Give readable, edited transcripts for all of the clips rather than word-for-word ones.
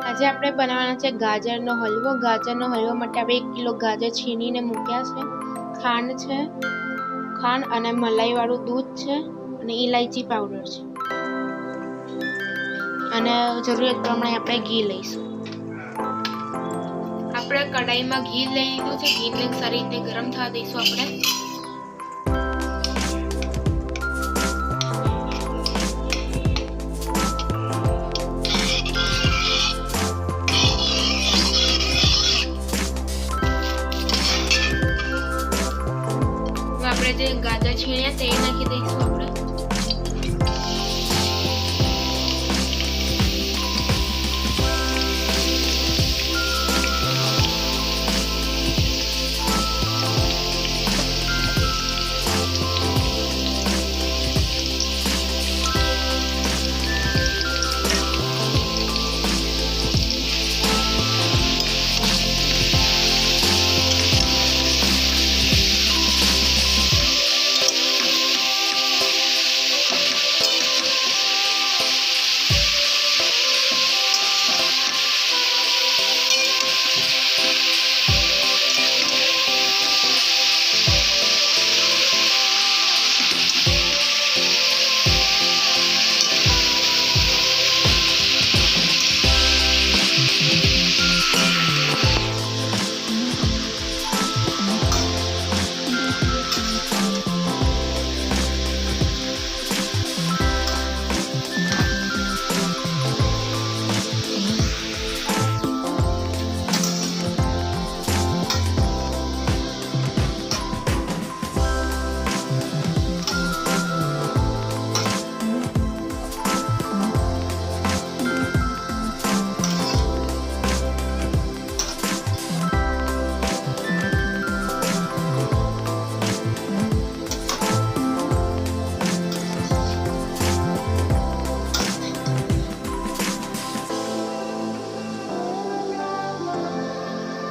આજે આપણે બનાવવાનો છે ગાજરનો હલવો। ગાજરનો હલવો માટે આપણે 1 કિલો ગાજર છીણીને મૂક્યા છે। ખાંડ અને મલાઈવાળું દૂધ છે અને ઇલાયચી પાવડર છે અને જરૂરિયાત પ્રમાણે આપણે ઘી લઈશું। આપણે કઢાઈમાં ઘી લઈ લીધું છે। ઘીને સારી રીતે ગરમ થવા દઈશું। આપણે જે ગાજર છીણ્યા તે નાખી દઈશું।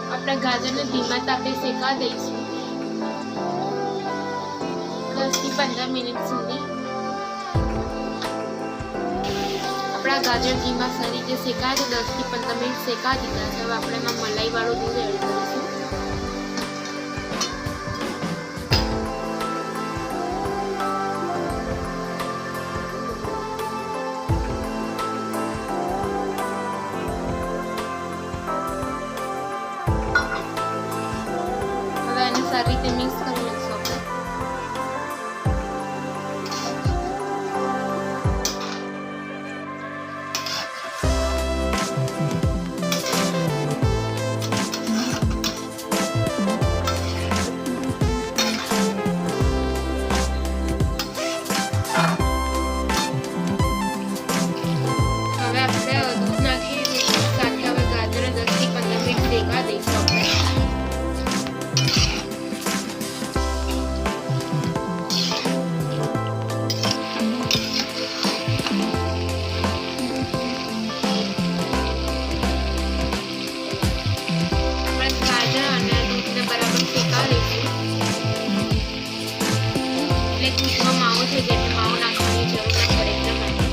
આપણે ગાજરને ધીમા તાપે શેકા દઈશું 10 થી 15 મિનિટ સુધી। આપણા ગાજર ધીમા સારી રીતે શેકાય છે। 10 થી 15 મિનિટ શેકા દીધા છે। હવે આપણે એમાં મલાઈવાળું દૂધ એડ કરીશું। સારી રીતે મિક્સ કરી લઈશું। હવે આપણે દૂધ નાખી સાથે હવે ગાજર 10 થી 15 મિનિટ શેકા દઈશું। આપણે માવો છે જેને માવો નાખવાની જરૂર ના પડે એટલા માટે।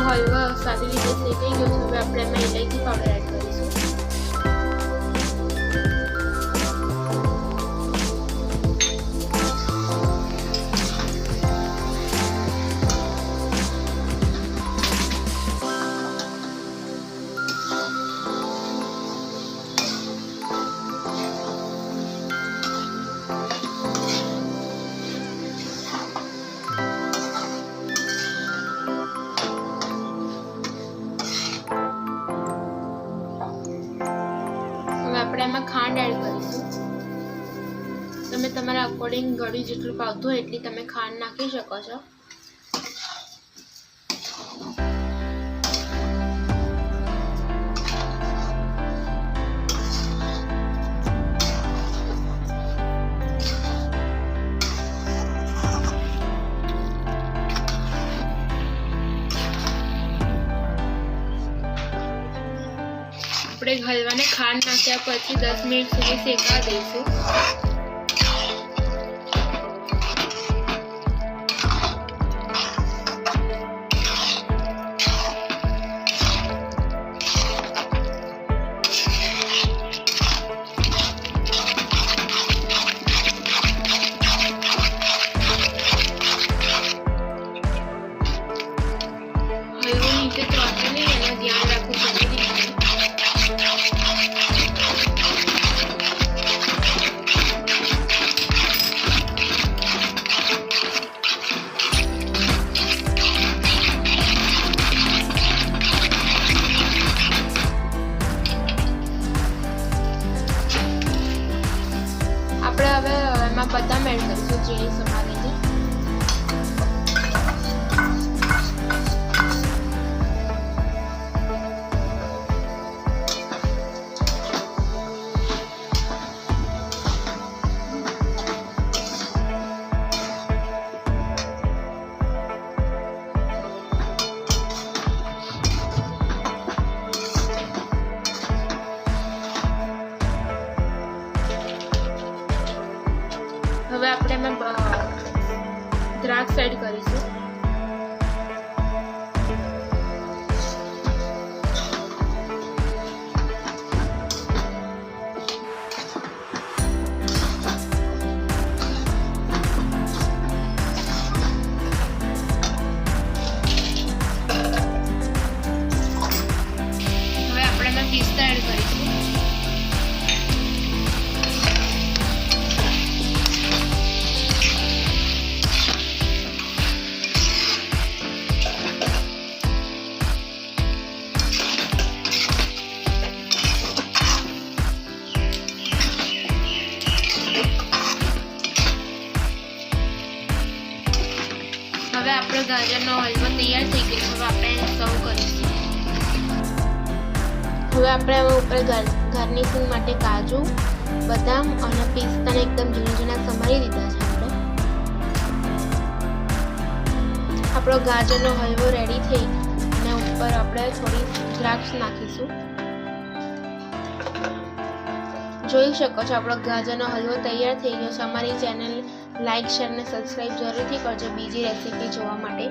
હલવો સારી રીતે શેકાઈ ગયો છે। હવે આપણે એમાં ઇલાયચી પાવડર એડ કરીશું। આપણે એમાં ખાંડ એડ કરીશું। તમે તમારા અકોર્ડિંગ ગળ્યું જેટલું ભાવતું હોય એટલી તમે ખાંડ નાખી શકો છો। આપણે હલવાને ખાંડ નાખ્યા પછી 10 મિનિટ સુધી શેકવા દઈશું. હલવો નીચે ચોંટે નહીં એનું ધ્યાન રાખવું જરૂરી છે. આપણે હવે એમાં બદામ એડ કરીશું, ઝીણી સમારેલી. હવે આપણે એમાં દ્રાક્ષ એડ કરીશું. હવે આપણે એમાં પિસ્તા એડ કરીશું. હવે આપણો ગાજરનો હલવો તૈયાર થઈ ગયો. હવે આપણે એને સર્વ કરીશું. હવે આપણે ઉપર ગાર્નિશિંગ માટે કાજુ, બદામ અને પિસ્તાને એકદમ ઝીણા ઝીણા સમારી દીધા છે. આપણો ગાજરનો હલવો રેડી થઈ અને ઉપર આપણે થોડી દ્રાક્ષ નાખીશું. જોઈ શકો છો આપણો ગાજરનો હલવો તૈયાર થઈ ગયો છે. અમારી ચેનલ લાઈક, શેર અને સબસ્ક્રાઈબ જરૂરથી કરજો બીજી રેસીપી જોવા માટે.